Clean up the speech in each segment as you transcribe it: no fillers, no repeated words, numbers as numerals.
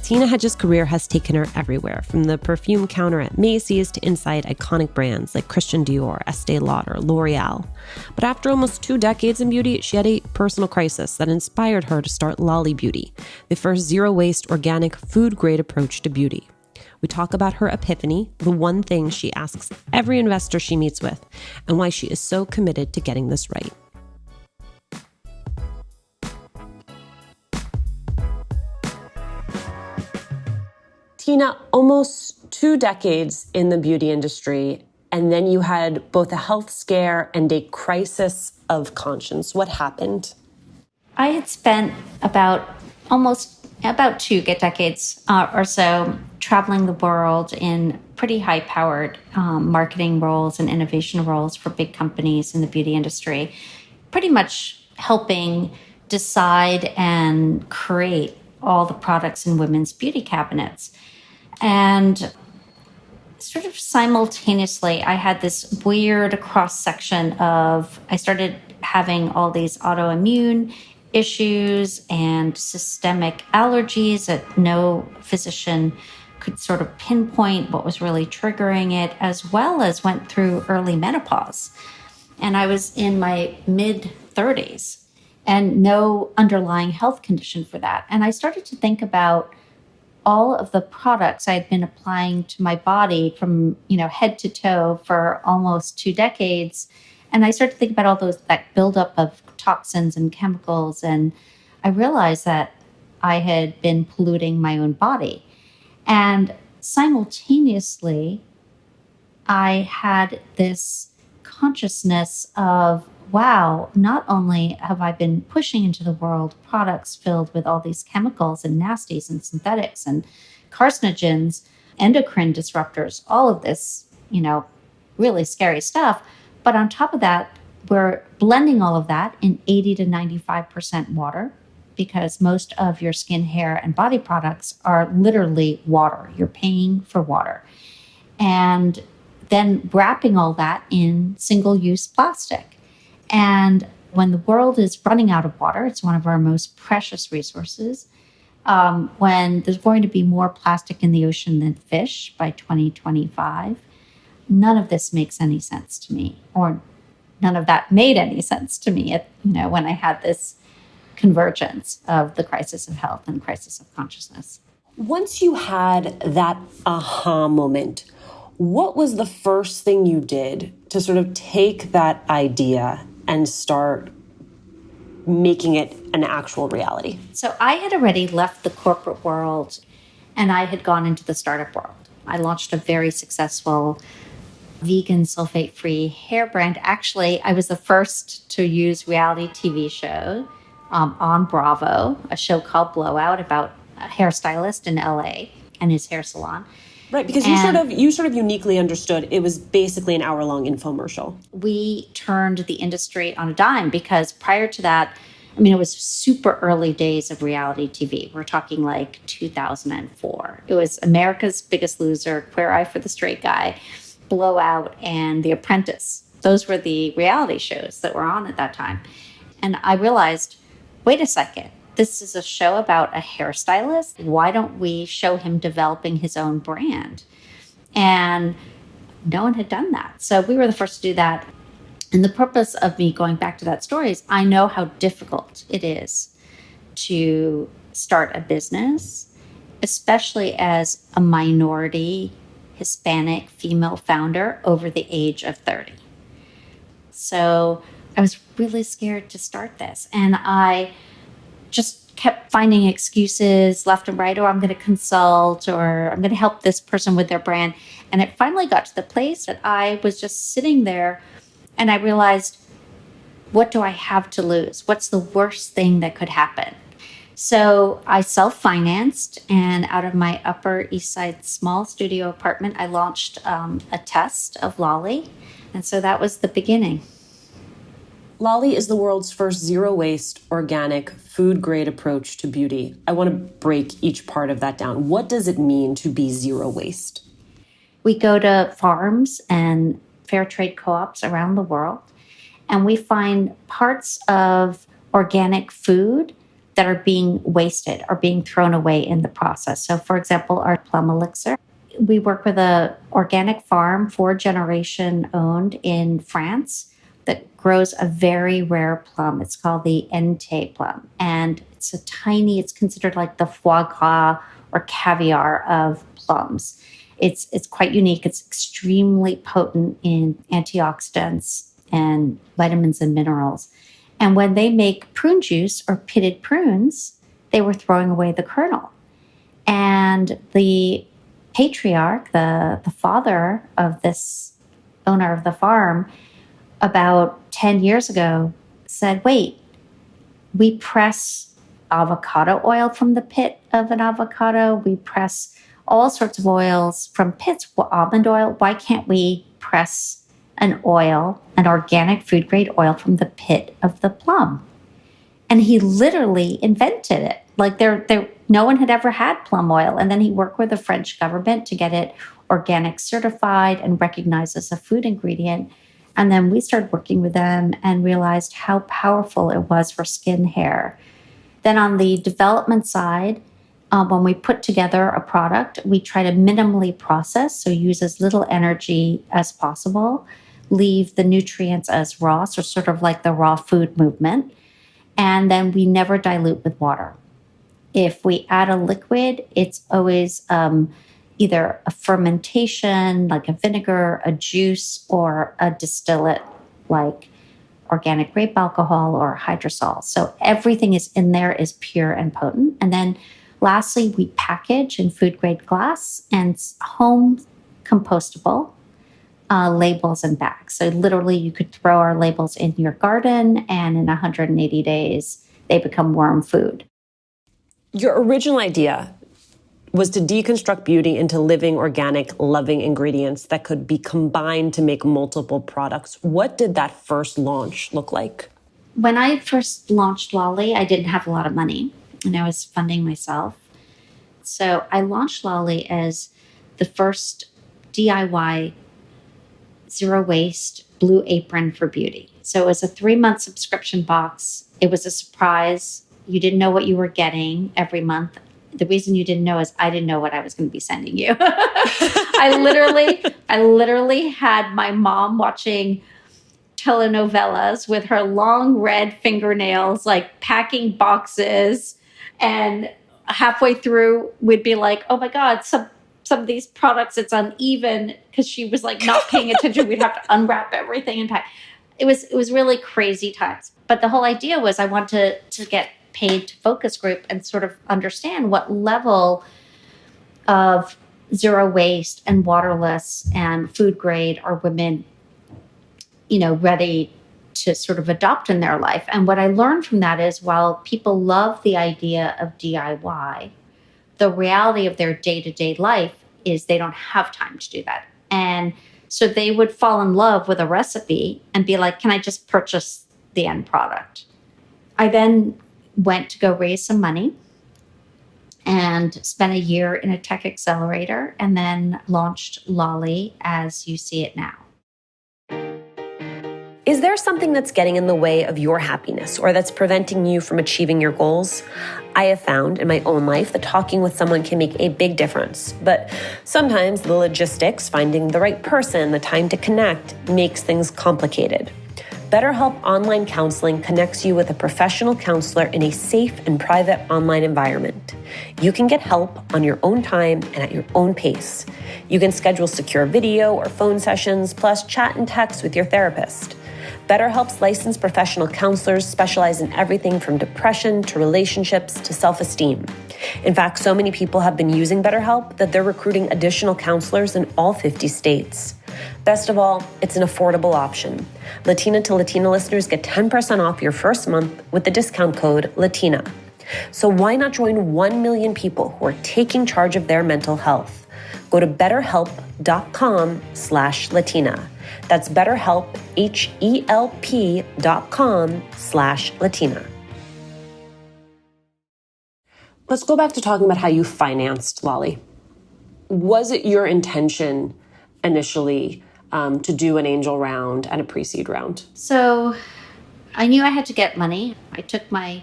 Tina Hedges' career has taken her everywhere, from the perfume counter at Macy's to inside iconic brands like Christian Dior, Estee Lauder, L'Oreal. But after almost 2 decades in beauty, she had a personal crisis that inspired her to start LOLI Beauty, the first zero-waste, organic, food-grade approach to beauty. We talk about her epiphany, the one thing she asks every investor she meets with, and why she is so committed to getting this right. Tina, almost 2 decades in the beauty industry, and then you had both a health scare and a crisis of conscience. What happened? I had spent about 2 decades or so traveling the world in pretty high-powered marketing roles and innovation roles for big companies in the beauty industry, pretty much helping decide and create all the products in women's beauty cabinets. And sort of simultaneously, I had this weird cross-section of, I started having all these autoimmune issues and systemic allergies that no physician could sort of pinpoint what was really triggering it, as well as went through early menopause. And I was in my mid-30s and no underlying health condition for that. And I started to think about all of the products I had been applying to my body from, head to toe for almost 2 decades. And I started to think about all that buildup of toxins and chemicals. And I realized that I had been polluting my own body. And simultaneously, I had this consciousness of, wow, not only have I been pushing into the world products filled with all these chemicals and nasties and synthetics and carcinogens, endocrine disruptors, all of this, really scary stuff. But on top of that, we're blending all of that in 80 to 95% water, because most of your skin, hair, and body products are literally water. You're paying for water. And then wrapping all that in single-use plastic. And when the world is running out of water, it's one of our most precious resources. When there's going to be more plastic in the ocean than fish by 2025, none of this makes any sense to me, or none of that made any sense to me when I had this convergence of the crisis of health and crisis of consciousness. Once you had that aha moment, what was the first thing you did to sort of take that idea and start making it an actual reality? So I had already left the corporate world and I had gone into the startup world. I launched a very successful vegan sulfate-free hair brand. Actually, I was the first to use reality TV show on Bravo, a show called Blowout about a hairstylist in LA and his hair salon. Right, because you sort of uniquely understood it was basically an hour-long infomercial. We turned the industry on a dime because prior to that, it was super early days of reality TV. We're talking like 2004. It was America's Biggest Loser, Queer Eye for the Straight Guy, Blowout, and The Apprentice. Those were the reality shows that were on at that time. And I realized, wait a second. This is a show about a hairstylist. Why don't we show him developing his own brand? And no one had done that. So we were the first to do that. And the purpose of me going back to that story is I know how difficult it is to start a business, especially as a minority Hispanic female founder over the age of 30. So I was really scared to start this. And I just kept finding excuses left and right, or I'm going to consult, or I'm going to help this person with their brand. And it finally got to the place that I was just sitting there and I realized, what do I have to lose? What's the worst thing that could happen? So I self-financed, and out of my Upper East Side small studio apartment, I launched a test of LOLI. And so that was the beginning. LOLI is the world's first zero-waste, organic, food-grade approach to beauty. I want to break each part of that down. What does it mean to be zero waste? We go to farms and fair trade co-ops around the world, and we find parts of organic food that are being wasted or being thrown away in the process. So for example, our plum elixir, we work with a organic farm, 4-generation owned in France, that grows a very rare plum. It's called the Entei plum. And it's considered like the foie gras or caviar of plums. It's quite unique. It's extremely potent in antioxidants and vitamins and minerals. And when they make prune juice or pitted prunes, they were throwing away the kernel. And the patriarch, the father of this owner of the farm, about 10 years ago said, wait, we press avocado oil from the pit of an avocado. We press all sorts of oils from pits, almond oil. Why can't we press an organic food grade oil from the pit of the plum? And he literally invented it. Like no one had ever had plum oil. And then he worked with the French government to get it organic certified and recognized as a food ingredient. And then we started working with them and realized how powerful it was for skin, hair. Then on the development side, when we put together a product, we try to minimally process, so use as little energy as possible, leave the nutrients as raw, so sort of like the raw food movement. And then we never dilute with water. If we add a liquid, it's always either a fermentation, like a vinegar, a juice, or a distillate, like organic grape alcohol or hydrosol. So everything is in there is pure and potent. And then lastly, we package in food grade glass and home compostable labels and bags. So literally you could throw our labels in your garden and in 180 days, they become worm food. Your original idea was to deconstruct beauty into living, organic, loving ingredients that could be combined to make multiple products. What did that first launch look like? When I first launched LOLI, I didn't have a lot of money and I was funding myself. So I launched LOLI as the first DIY zero waste blue apron for beauty. So it was a 3-month subscription box. It was a surprise. You didn't know what you were getting every month. The reason you didn't know is I didn't know what I was going to be sending you. I literally had my mom watching telenovelas with her long red fingernails, like packing boxes. And halfway through, we'd be like, oh my God, some of these products, it's uneven, because she was like not paying attention. We'd have to unwrap everything and pack. It was really crazy times. But the whole idea was I wanted to get paid to focus group and sort of understand what level of zero waste and waterless and food grade are women, ready to sort of adopt in their life. And what I learned from that is while people love the idea of DIY, the reality of their day-to-day life is they don't have time to do that. And so they would fall in love with a recipe and be like, can I just purchase the end product? I then went to go raise some money and spent a year in a tech accelerator and then launched LOLI as you see it now. Is there something that's getting in the way of your happiness or that's preventing you from achieving your goals? I have found in my own life that talking with someone can make a big difference, but sometimes the logistics, finding the right person, the time to connect, makes things complicated. BetterHelp Online Counseling connects you with a professional counselor in a safe and private online environment. You can get help on your own time and at your own pace. You can schedule secure video or phone sessions, plus chat and text with your therapist. BetterHelp's licensed professional counselors specialize in everything from depression to relationships to self-esteem. In fact, so many people have been using BetterHelp that they're recruiting additional counselors in all 50 states. Best of all, it's an affordable option. Latina to Latina listeners get 10% off your first month with the discount code LATINA. So why not join 1 million people who are taking charge of their mental health? Go to betterhelp.com/Latina. That's BetterHelp, HELP.com/Latina. Let's go back to talking about how you financed LOLI. Was it your intention initially to do an angel round and a pre-seed round? So I knew I had to get money. I took my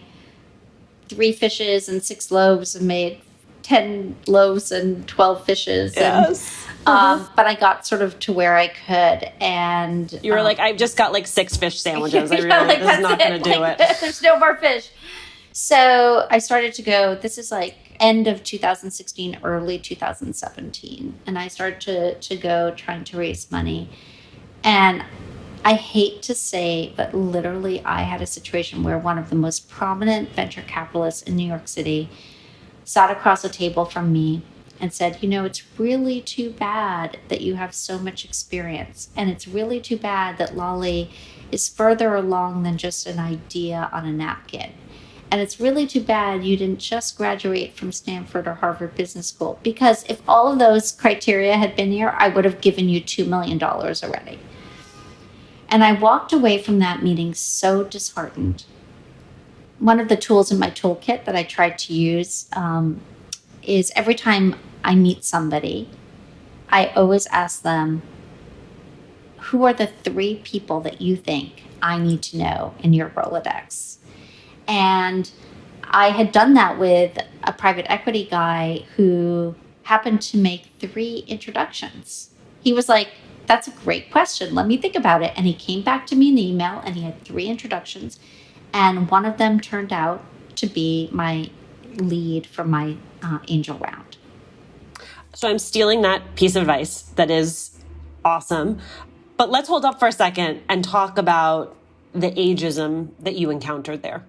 3 fishes and 6 loaves and made 10 loaves and 12 fishes. Yes. But I got sort of to where I could. And you were like, I've just got like 6 fish sandwiches. I really, like, this is not going to do it. There's no more fish. So I started to go, this is like end of 2016, early 2017. And I started to go trying to raise money. And I hate to say, but literally I had a situation where one of the most prominent venture capitalists in New York City sat across a table from me and said, it's really too bad that you have so much experience. And it's really too bad that LOLI is further along than just an idea on a napkin. And it's really too bad you didn't just graduate from Stanford or Harvard Business School, because if all of those criteria had been here, I would have given you $2 million already. And I walked away from that meeting so disheartened. One of the tools in my toolkit that I tried to use is every time I meet somebody, I always ask them, who are the 3 people that you think I need to know in your Rolodex? And I had done that with a private equity guy who happened to make 3 introductions. He was like, that's a great question. Let me think about it. And he came back to me in an email and he had 3 introductions. And one of them turned out to be my lead for my angel round. So I'm stealing that piece of advice. That is awesome. But let's hold up for a second and talk about the ageism that you encountered there.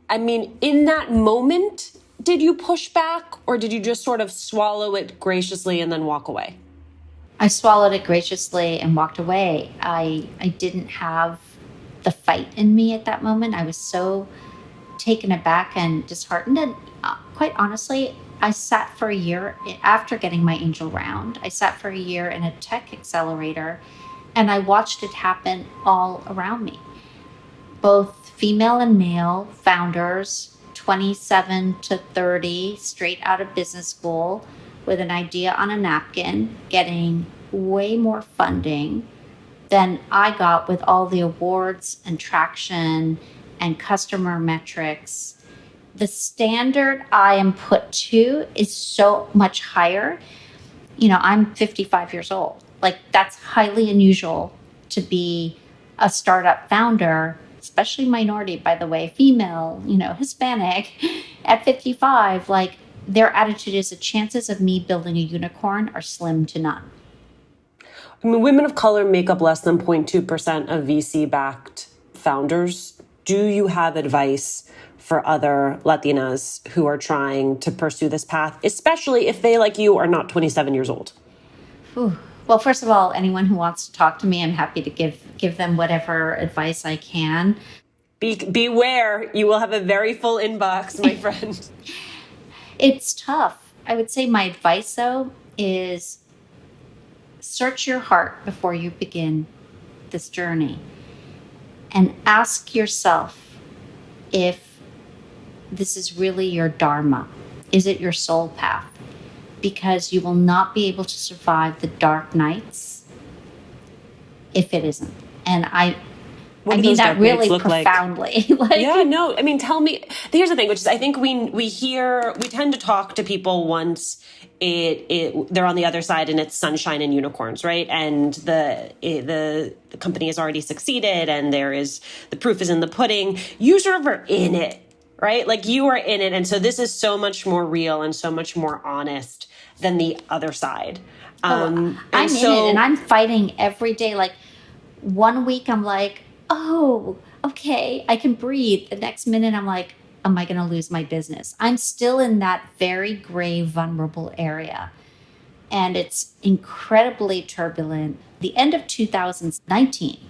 I mean, in that moment, did you push back or did you just sort of swallow it graciously and then walk away? I swallowed it graciously and walked away. I didn't have the fight in me at that moment. I was so taken aback and disheartened. And quite honestly, I sat for a year after getting my angel round. I sat for a year in a tech accelerator and I watched it happen all around me. Both female and male founders, 27 to 30, straight out of business school with an idea on a napkin, getting way more funding than I got with all the awards and traction and customer metrics. The standard I am put to is so much higher. I'm 55 years old. Like, that's highly unusual to be a startup founder, especially minority, by the way, female, Hispanic at 55. Like, their attitude is the chances of me building a unicorn are slim to none. I mean, women of color make up less than 0.2% of VC-backed founders. Do you have advice for other Latinas who are trying to pursue this path, especially if they, like you, are not 27 years old? Ooh. Well, first of all, anyone who wants to talk to me, I'm happy to give them whatever advice I can. Beware, you will have a very full inbox, my friend. It's tough. I would say my advice, though, is search your heart before you begin this journey and ask yourself if this is really your dharma. Is it your soul path? Because you will not be able to survive the dark nights if it isn't. And I mean that really profoundly. Yeah, no. I mean, tell me. Here's the thing, which is I think we tend to talk to people once they're on the other side and it's sunshine and unicorns, right? And the company has already succeeded and the proof is in the pudding. You sort of are in it, right? Like, you are in it. And so this is so much more real and so much more honest than the other side. I'm in it and I'm fighting every day. Like, one week I'm like, oh, okay, I can breathe. The next minute I'm like, am I going to lose my business? I'm still in that very gray, vulnerable area. And it's incredibly turbulent. The end of 2019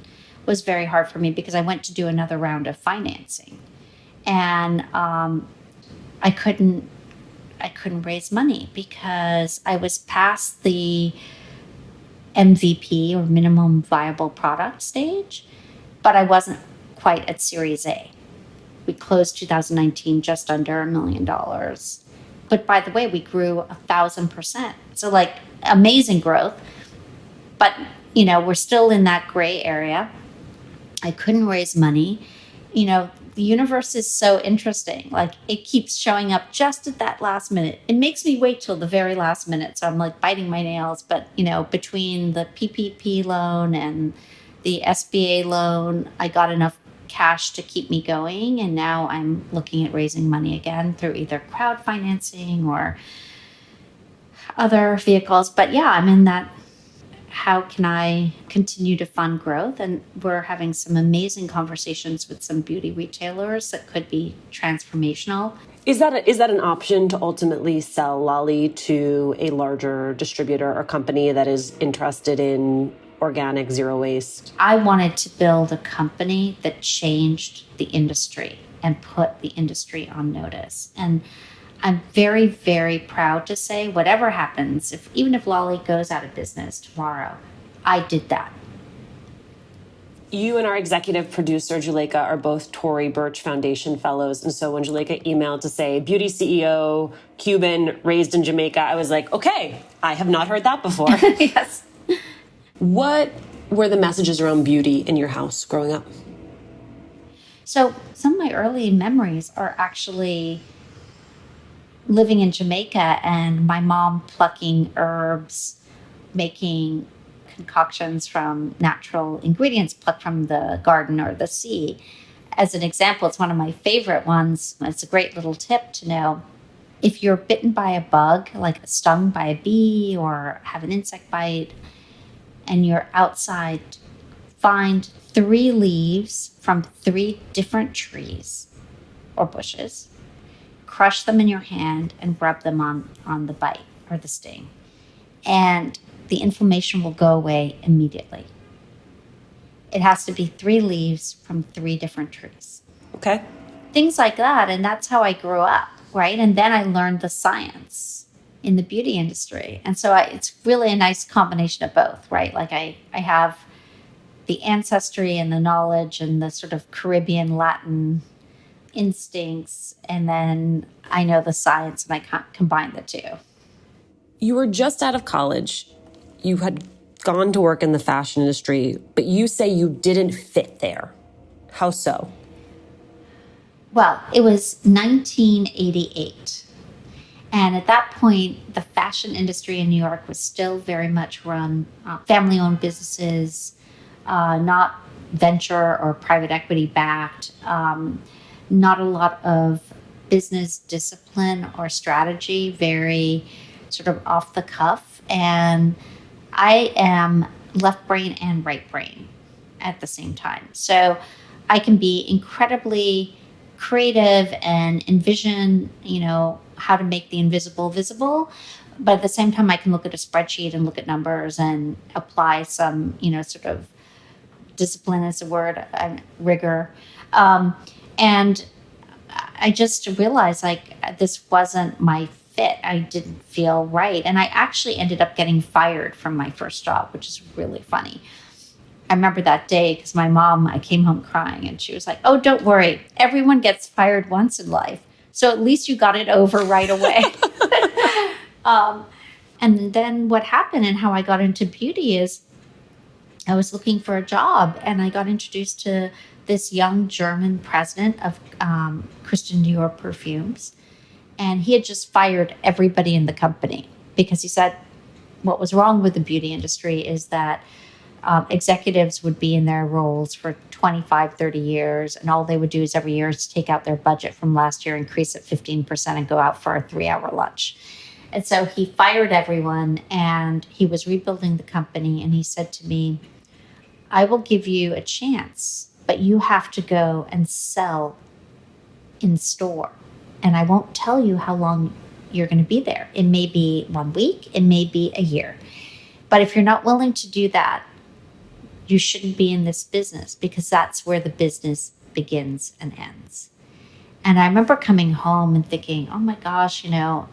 was very hard for me because I went to do another round of financing. And I couldn't raise money because I was past the MVP or minimum viable product stage, but I wasn't quite at Series A. We closed 2019 just under $1 million. But by the way, we grew 1,000%. So, like, amazing growth. But, we're still in that gray area. I couldn't raise money. the universe is so interesting. Like it keeps showing up just at that last minute. It makes me wait till the very last minute. So I'm like biting my nails. But, between the PPP loan and the SBA loan, I got enough cash to keep me going. And now I'm looking at raising money again through either crowdfinancing or other vehicles. But yeah, I'm in that. How can I continue to fund growth? And we're having some amazing conversations with some beauty retailers that could be transformational. Is that an option to ultimately sell LOLI to a larger distributor or company that is interested in organic, zero waste? I wanted to build a company that changed the industry and put the industry on notice. And I'm very, very proud to say whatever happens, even if LOLI goes out of business tomorrow, I did that. You and our executive producer, Juleka, are both Tory Burch Foundation fellows. And so when Juleka emailed to say, beauty CEO, Cuban, raised in Jamaica, I was like, okay, I have not heard that before. Yes. What were the messages around beauty in your house growing up? So some of my early memories are actually living in Jamaica and my mom plucking herbs, making concoctions from natural ingredients plucked from the garden or the sea. As an example, it's one of my favorite ones. It's a great little tip to know. If you're bitten by a bug, like stung by a bee or have an insect bite, and you're outside, find 3 leaves from 3 different trees or bushes, crush them in your hand and rub them on the bite or the sting. And the inflammation will go away immediately. It has to be 3 leaves from 3 different trees. Okay. Things like that. And that's how I grew up, right? And then I learned the science in the beauty industry. And so it's really a nice combination of both, right? Like I have the ancestry and the knowledge and the sort of Caribbean Latin instincts, and then I know the science, and I can't combine the two. You were just out of college. You had gone to work in the fashion industry, but you say you didn't fit there. How so? Well, it was 1988. And at that point, the fashion industry in New York was still very much run family-owned businesses, not venture or private equity backed. Not a lot of business discipline or strategy, very sort of off the cuff. And I am left brain and right brain at the same time. So I can be incredibly creative and envision, how to make the invisible visible. But at the same time, I can look at a spreadsheet and look at numbers and apply some, sort of discipline is a word, rigor. And I just realized this wasn't my fit. I didn't feel right. And I actually ended up getting fired from my first job, which is really funny. I remember that day because I came home crying and she was like, oh, don't worry. Everyone gets fired once in life. So at least you got it over right away. And then what happened and how I got into beauty is I was looking for a job and I got introduced to this young German president of Christian Dior perfumes. And he had just fired everybody in the company because he said what was wrong with the beauty industry is that executives would be in their roles for 25, 30 years. And all they would do is every year is take out their budget from last year, increase it 15% and go out for a 3-hour lunch. And so he fired everyone and he was rebuilding the company. And he said to me, I will give you a chance, but you have to go and sell in store. And I won't tell you how long you're going to be there. It may be 1 week, it may be a year. But if you're not willing to do that, you shouldn't be in this business because that's where the business begins and ends. And I remember coming home and thinking, oh my gosh, I'm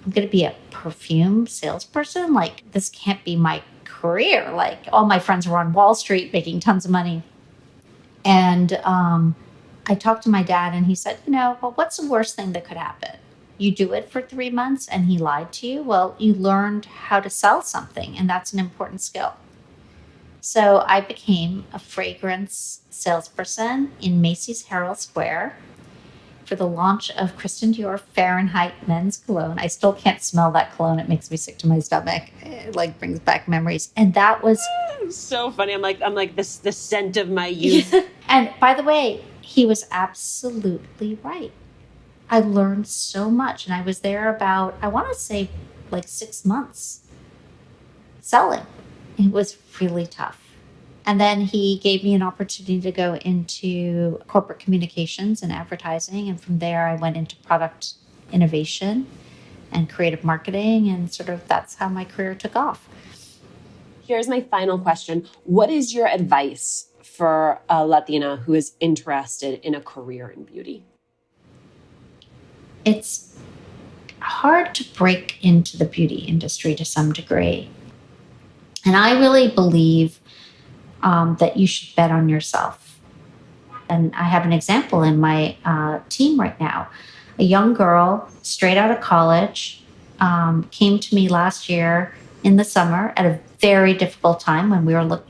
going to be a perfume salesperson. This can't be my career. All my friends were on Wall Street making tons of money. And I talked to my dad and he said, well, what's the worst thing that could happen? You do it for 3 months and he lied to you. Well, you learned how to sell something and that's an important skill. So I became a fragrance salesperson in Macy's Herald Square for the launch of Christian Dior Fahrenheit men's cologne. I still can't smell that cologne. It makes me sick to my stomach. It like brings back memories. And that was so funny. I'm like this the scent of my youth. And by the way, he was absolutely right. I learned so much, and I was there about, I want to say, like 6 months selling. It was really tough. And then he gave me an opportunity to go into corporate communications and advertising. And from there, I went into product innovation and creative marketing. And sort of that's how my career took off. Here's my final question. What is your advice for a Latina who is interested in a career in beauty? It's hard to break into the beauty industry to some degree. And I really believe that you should bet on yourself. And I have an example in my team right now. A young girl, straight out of college, came to me last year in the summer at a very difficult time when we were,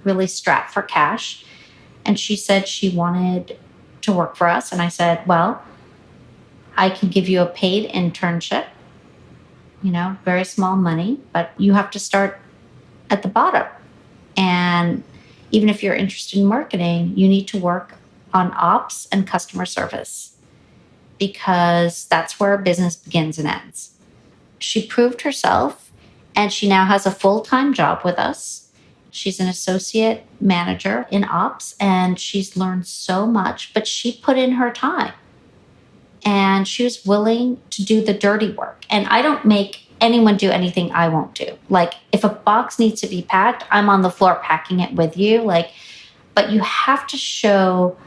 really strapped for cash. And she said she wanted to work for us. And I said, well, I can give you a paid internship, very small money, but you have to start at the bottom. And even if you're interested in marketing, you need to work on ops and customer service because that's where business begins and ends. She proved herself, and she now has a full-time job with us. She's an associate manager in ops, and she's learned so much, but she put in her time. And she was willing to do the dirty work. And I don't make anyone do anything I won't do. Like, if a box needs to be packed, I'm on the floor packing it with you. But you have to show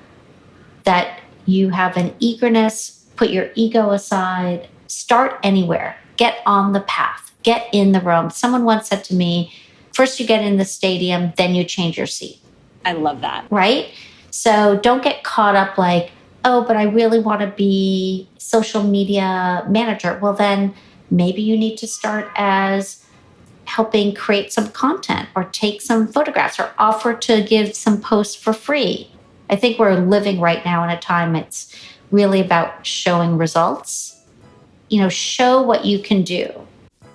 that you have an eagerness, put your ego aside, start anywhere, get on the path, get in the room. Someone once said to me, first you get in the stadium, then you change your seat. I love that. Right? So don't get caught up like, oh, but I really want to be social media manager. Well, then maybe you need to start as helping create some content or take some photographs or offer to give some posts for free. I think we're living right now in a time it's really about showing results. Show what you can do.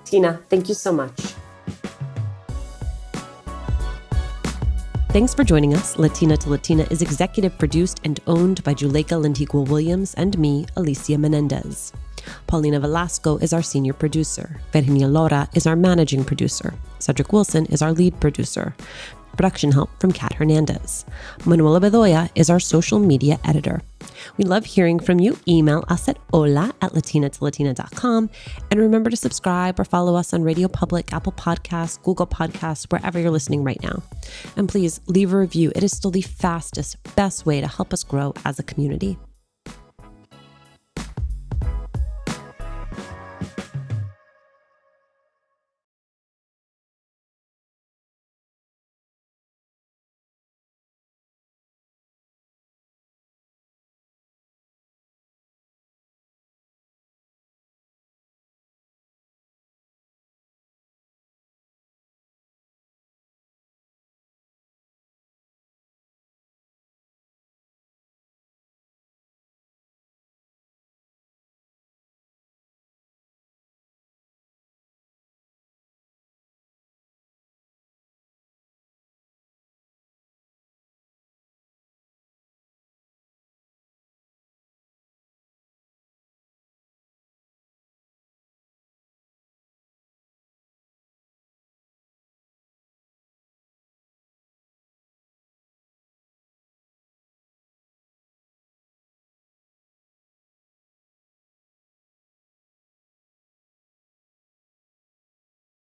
Tina, thank you so much. Thanks for joining us. Latina to Latina is executive produced and owned by Juleka Lantigua Williams and me, Alicia Menendez. Paulina Velasco is our senior producer. Virginia Lora is our managing producer. Cedric Wilson is our lead producer. Production help from Kat Hernandez. Manuela Bedoya is our social media editor. We love hearing from you. Email us at hola@latinatolatina.com. And remember to subscribe or follow us on Radio Public, Apple Podcasts, Google Podcasts, wherever you're listening right now. And please leave a review. It is still the fastest, best way to help us grow as a community.